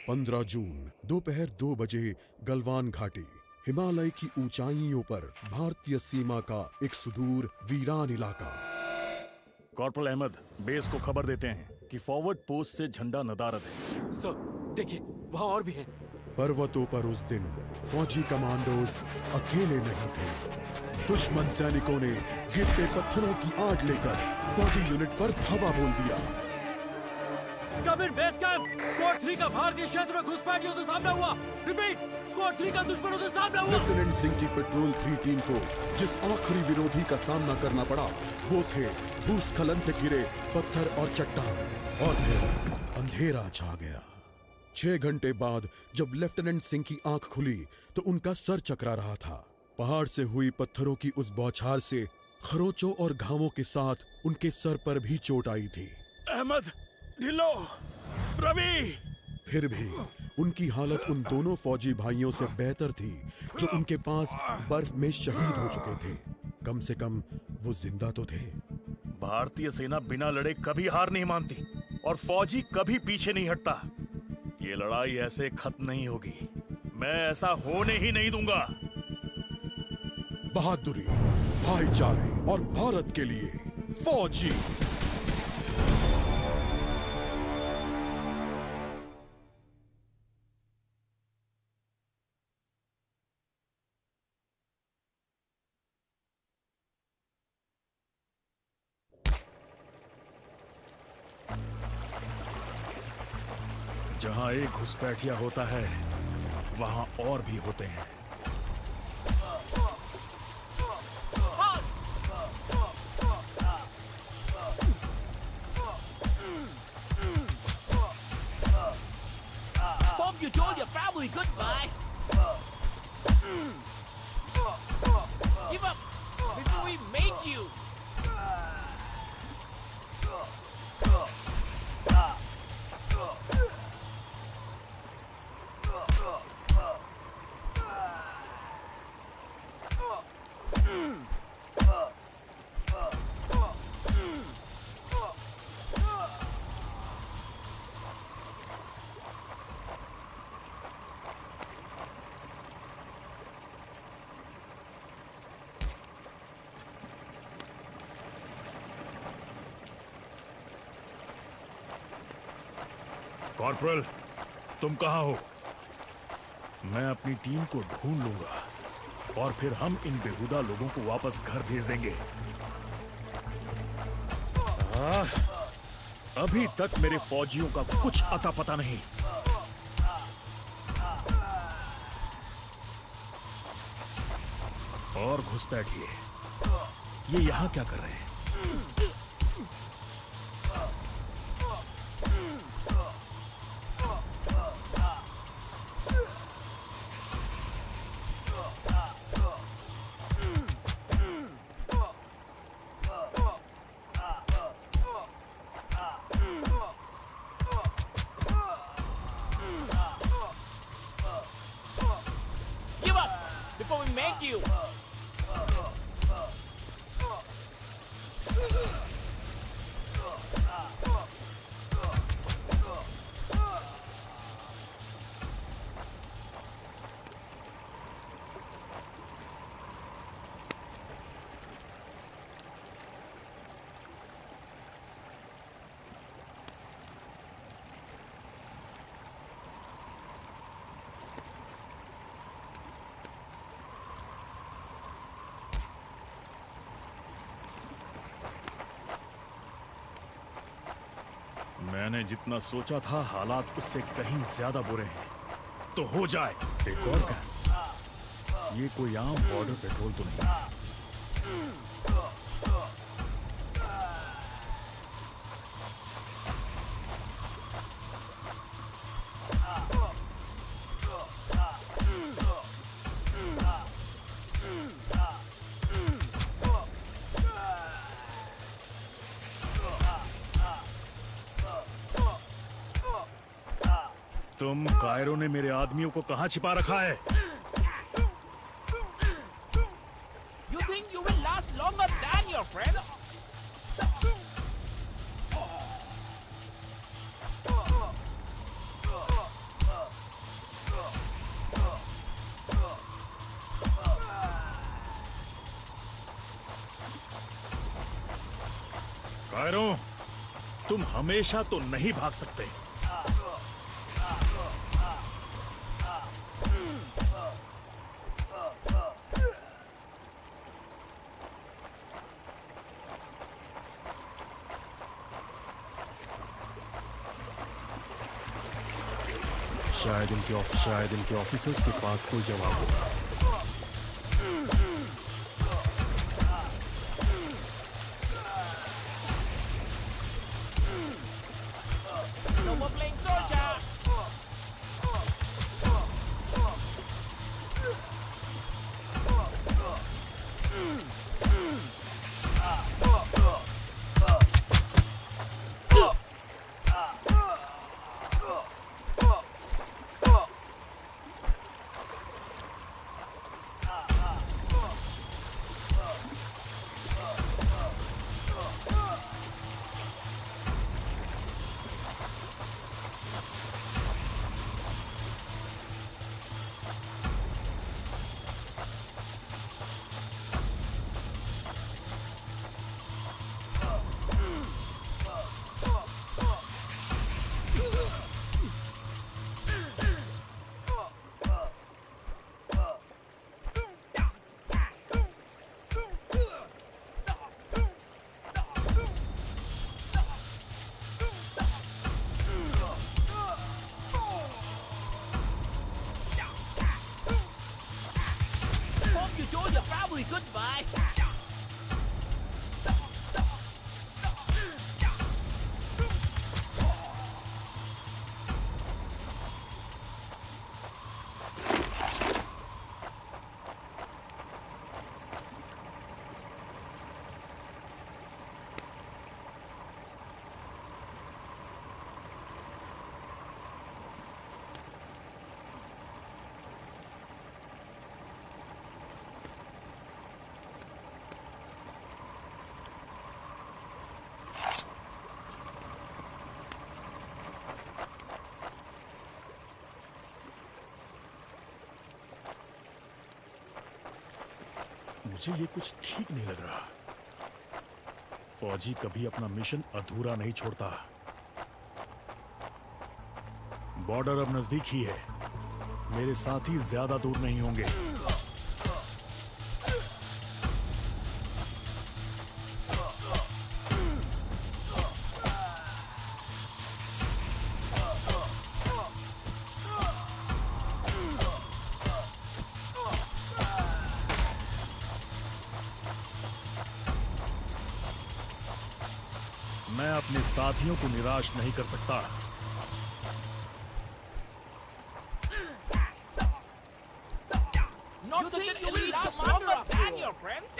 15 जून दोपहर 2 बजे गलवान घाटी, हिमालय की ऊंचाइयों पर भारतीय सीमा का एक सुदूर वीरान इलाका। कॉर्पोरल अहमद, बेस को खबर देते हैं कि फॉरवर्ड पोस्ट से झंडा नदारद है। सर देखिए, वहाँ और भी हैं। पर्वतों पर उस दिन फौजी कमांडोज अकेले नहीं थे। दुश्मन सैनिकों ने गिरते पत्थरों की आग लेकर फौजी यूनिट पर धावा बोल दिया। कमिंग बेस कैंप, स्क्वाड 3 का भारतीय क्षेत्र में घुसपैठियों से सामना हुआ। रिपीट, स्क्वाड 3 का दुश्मनों से सामना हुआ। लेफ्टिनेंट सिंह की पेट्रोल 3 टीम को जिस आखिरी विरोधी का सामना करना पड़ा वो थे भूस्खलन से घिरे पत्थर और चट्टान। और फिर अंधेरा छा गया। 6 घंटे बाद जब लेफ्टिनेंट सिंह की आंख खुली तो उनका सर चकरा रहा था। पहाड़ से हुई पत्थरों की उस बौछार से खरोचों और घावों के साथ उनके सर पर भी चोट आई थी। अहमद, ढिल्लो, रवि। फिर भी उनकी हालत उन दोनों फौजी भाइयों से बेहतर थी जो उनके पास बर्फ में शहीद हो चुके थे। कम से कम वो जिंदा तो थे। भारतीय सेना बिना लड़े कभी हार नहीं मानती और फौजी कभी पीछे नहीं हटता। ये लड़ाई ऐसे खत्म नहीं होगी। मैं ऐसा होने ही नहीं दूंगा। बहादुरी, भाईचारे और भारत के लिए फौजी। जहां एक घुसपैठिया होता है वहां और भी होते हैं। Hope you told your family goodbye. Give up before we make you. Corporal, तुम कहाँ हो? मैं अपनी टीम को ढूंढ लूंगा और फिर हम इन बेहुदा लोगों को वापस घर भेज देंगे। अभी तक मेरे फौजियों का कुछ अता पता नहीं। और घुसपैठिए, ये यहां क्या कर रहे हैं? Give up before we make you. मैंने जितना सोचा था हालात उससे कहीं ज्यादा बुरे हैं। तो हो जाए। एक और क्या? ये कोई आम बॉर्डर पेट्रोल तो नहीं। तुम कायरों ने मेरे आदमियों को कहां छिपा रखा है? You think you will last longer than your friends? Cairo, तुम हमेशा तो नहीं भाग सकते। शायद इनके ऑफिसर्स के पास कोई जवाब होगा। No more playing soldier. You told your family goodbye. मुझे ये कुछ ठीक नहीं लग रहा। फौजी कभी अपना मिशन अधूरा नहीं छोड़ता। बॉर्डर अब नजदीक ही है। मेरे साथी ज्यादा दूर नहीं होंगे। मैं अपने साथियों को निराश नहीं कर सकता। Not such an elite commander after all, your friends.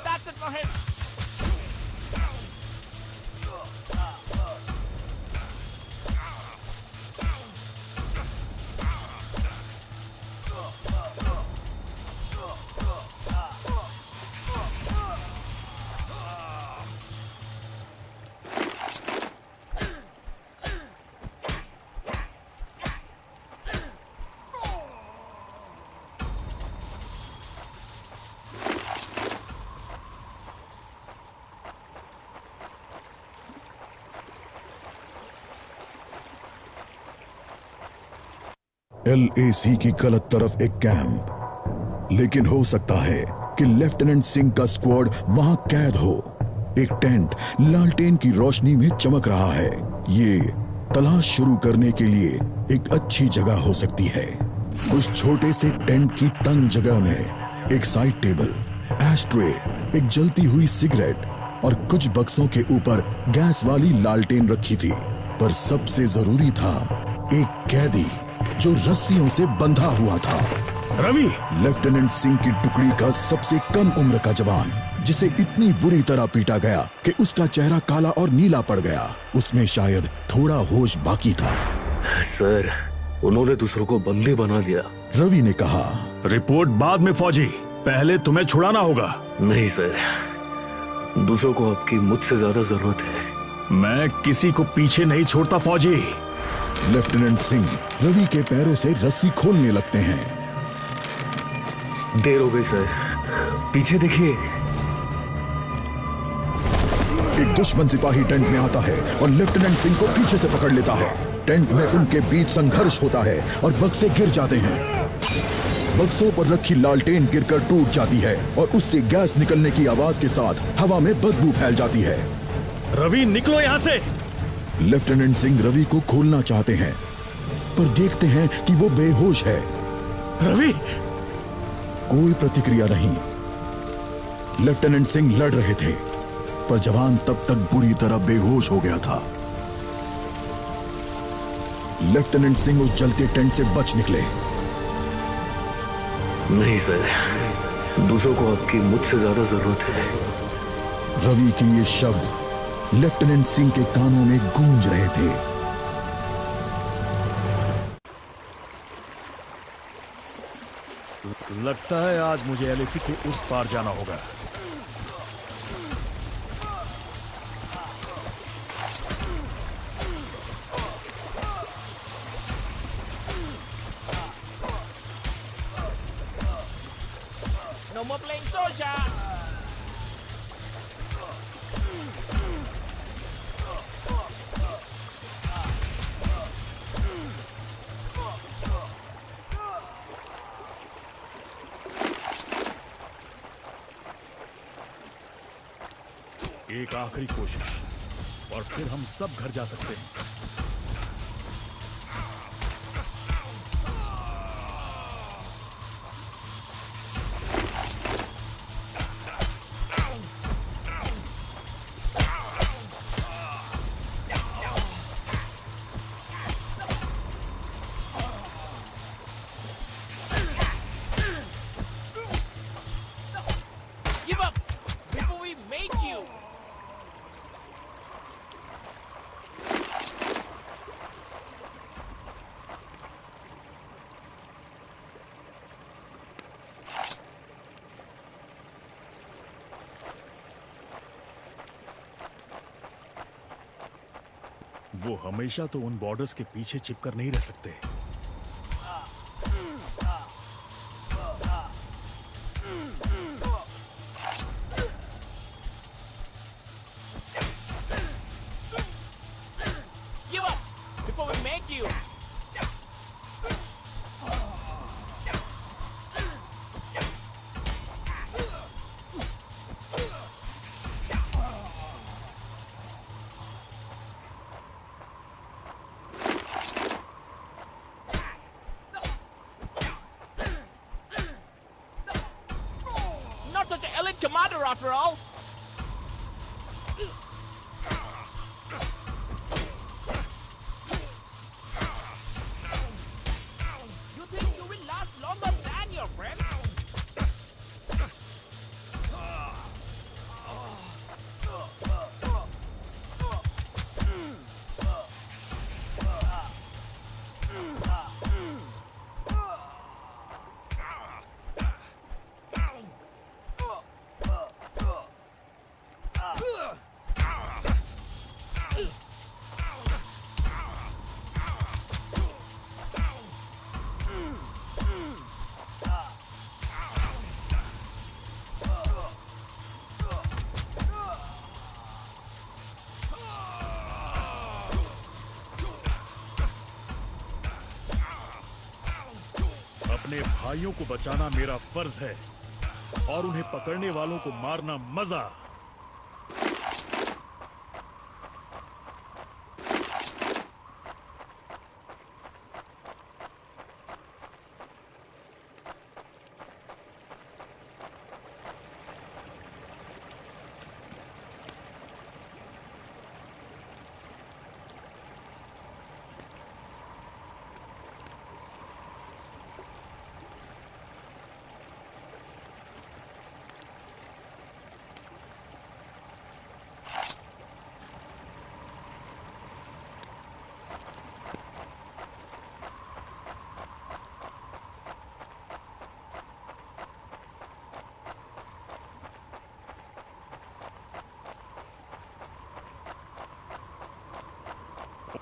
That's it for him. LAC की गलत तरफ एक कैंप, लेकिन हो सकता है कि लेफ्टिनेंट सिंह का स्क्वाड वहां कैद हो। एक टेंट लालटेन की रोशनी में चमक रहा है। ये तलाश शुरू करने के लिए एक अच्छी जगह हो सकती है। उस छोटे से टेंट की तंग जगह में एक साइड टेबल, एशट्रे, एक जलती हुई सिगरेट और कुछ बक्सों के ऊपर गैस वाली लालटेन रखी थी। पर सबसे जरूरी था एक कैदी जो रस्सियों से बंधा हुआ था। रवि, लेफ्टिनेंट सिंह की टुकड़ी का सबसे कम उम्र का जवान, जिसे इतनी बुरी तरह पीटा गया कि उसका चेहरा काला और नीला पड़ गया। उसमें शायद थोड़ा होश बाकी था। सर, उन्होंने दूसरों को बंदी बना दिया। रवि ने कहा। रिपोर्ट बाद में फौजी, पहले तुम्हें छुड़ाना होगा। नहीं सर, दूसरों को आपकी मुझसे ज्यादा जरूरत है। मैं किसी को पीछे नहीं छोड़ता फौजी। लेफ्टिनेंट सिंह रवि के पैरों से रस्सी खोलने लगते हैं। देर हो गई सर, पीछे देखिए। एक दुश्मन सिपाही टेंट में आता है और लेफ्टिनेंट सिंह को पीछे से पकड़ लेता है। टेंट में उनके बीच संघर्ष होता है और बक्से गिर जाते हैं। बक्सों पर रखी लालटेन गिरकर टूट जाती है और उससे गैस निकलने की आवाज के साथ हवा में बदबू फैल जाती है। रवि निकलो यहाँ से। लेफ्टिनेंट सिंह रवि को खोलना चाहते हैं पर देखते हैं कि वो बेहोश है। रवि! कोई प्रतिक्रिया नहीं। लेफ्टिनेंट सिंह लड़ रहे थे पर जवान तब तक बुरी तरह बेहोश हो गया था। लेफ्टिनेंट सिंह उस जलते टेंट से बच निकले। नहीं सर, दूसरों को आपकी मुझसे ज्यादा जरूरत है। रवि के ये शब्द लेफ्टिनेंट सिंह के कानों में गूंज रहे थे। लगता है आज मुझे एलएसी के उस पार जाना होगा। No more playing soldier. एक आखिरी कोशिश और फिर हम सब घर जा सकते हैं। Give up before we make you. वो हमेशा तो उन बॉर्डर्स के पीछे छिपकर नहीं रह सकते। Give up before we make you. Not such an elite commander after all. You think you will last longer than your friends? अपने भाइयों को बचाना मेरा फर्ज है और उन्हें पकड़ने वालों को मारना मजा।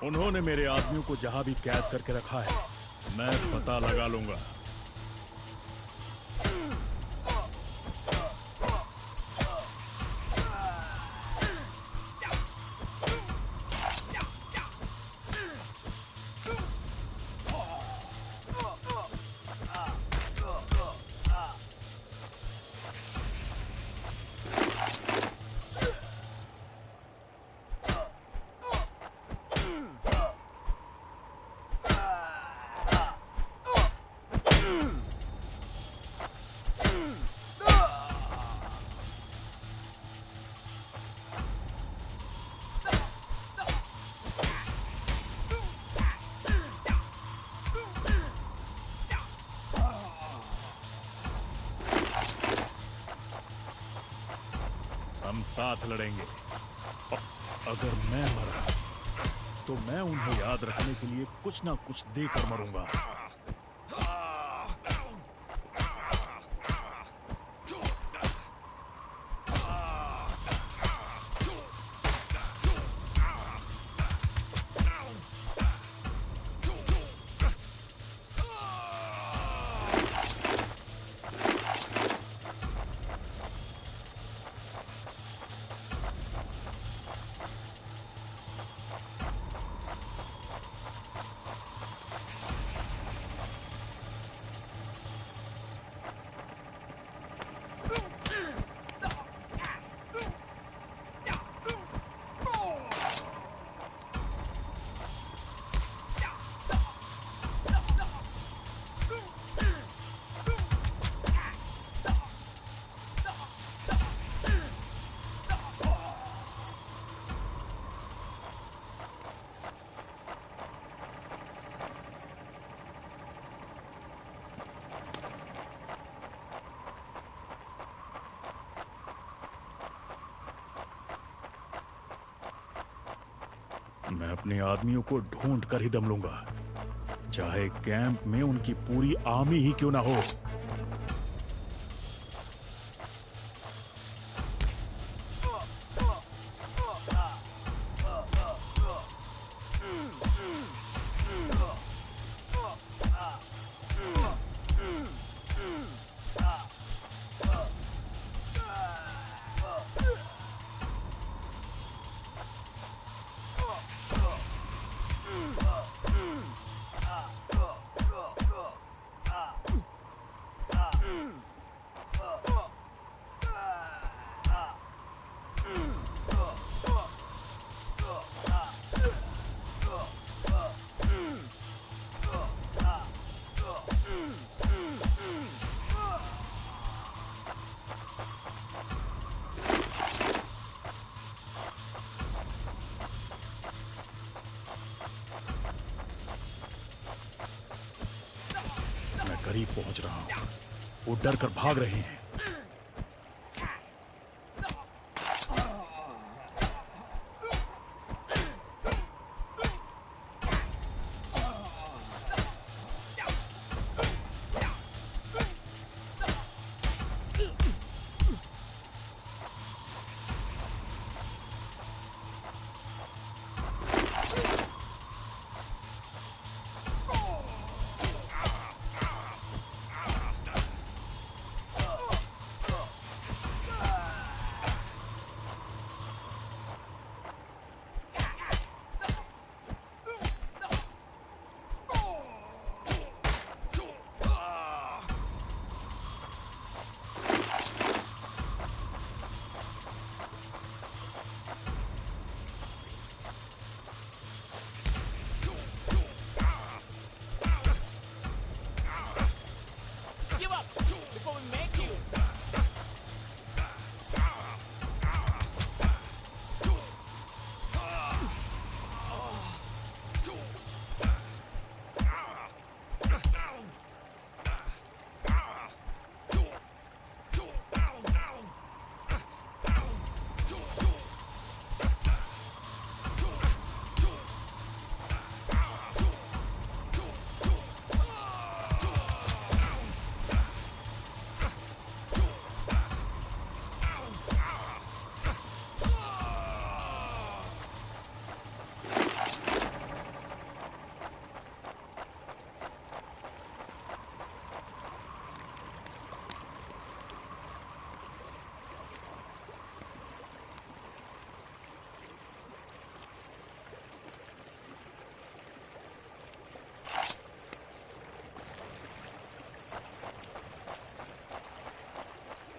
उन्होंने मेरे आदमियों को जहां भी कैद करके रखा है, मैं पता लगा लूंगा। हम साथ लड़ेंगे। अगर मैं मरा तो मैं उन्हें याद रखने के लिए कुछ ना कुछ देकर मरूंगा। मैं अपने आदमियों को ढूंढ कर ही दम लूंगा, चाहे कैंप में उनकी पूरी आर्मी ही क्यों ना हो। करीब पहुंच रहा हूं। वो डर कर भाग रहे हैं।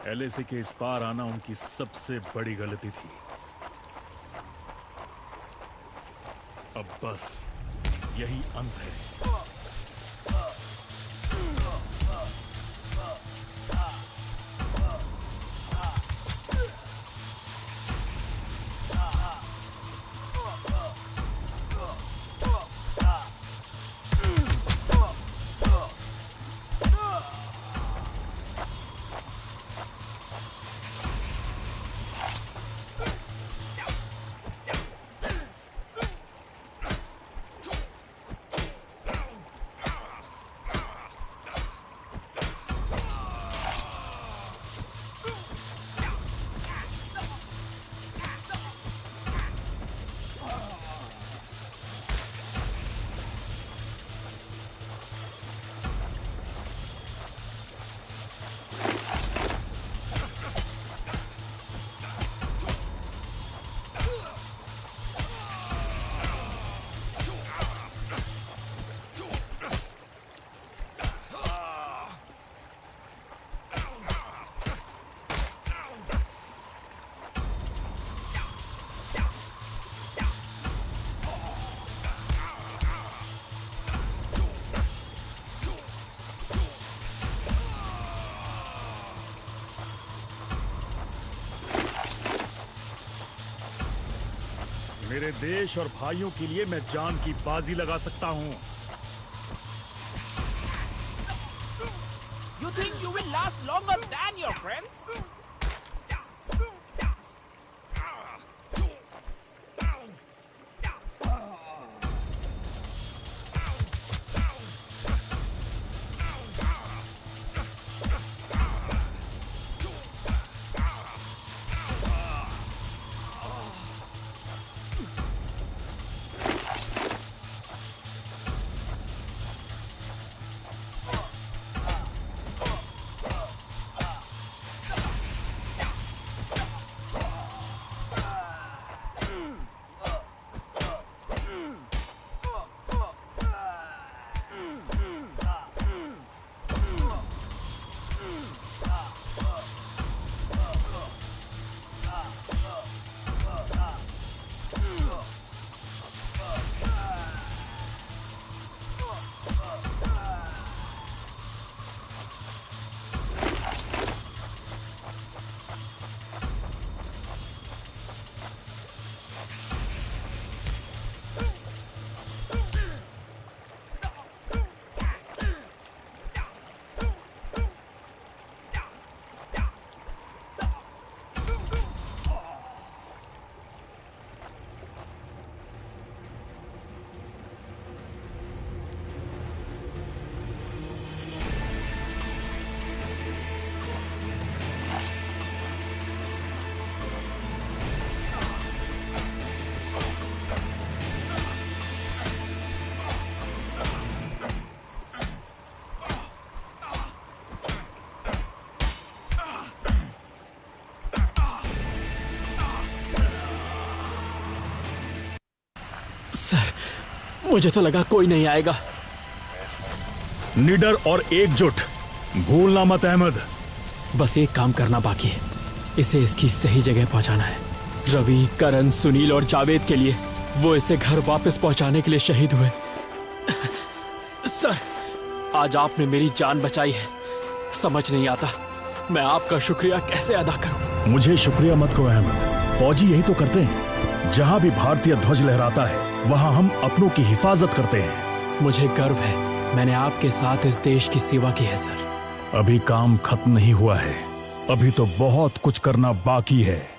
LAC के इस पार आना उनकी सबसे बड़ी गलती थी। अब बस यही अंत है। मेरे देश और भाइयों के लिए मैं जान की बाजी लगा सकता हूं। You think you will last longer than your friends? Sir, मुझे तो लगा कोई नहीं आएगा। निडर और एकजुट, भूलना मत अहमद। बस एक काम करना बाकी है, इसे इसकी सही जगह पहुंचाना है। रवि, करण, सुनील और जावेद के लिए वो इसे घर वापस पहुंचाने के लिए शहीद हुए। सर, आज आपने मेरी जान बचाई है। समझ नहीं आता मैं आपका शुक्रिया कैसे अदा करूं। मुझे शुक्रिया मत कहो अहमद, फौजी यही तो करते हैं। जहां भी भारतीय ध्वज लहराता है वहां हम अपनों की हिफाजत करते हैं। मुझे गर्व है मैंने आपके साथ इस देश की सेवा की है सर। अभी काम खत्म नहीं हुआ है, अभी तो बहुत कुछ करना बाकी है।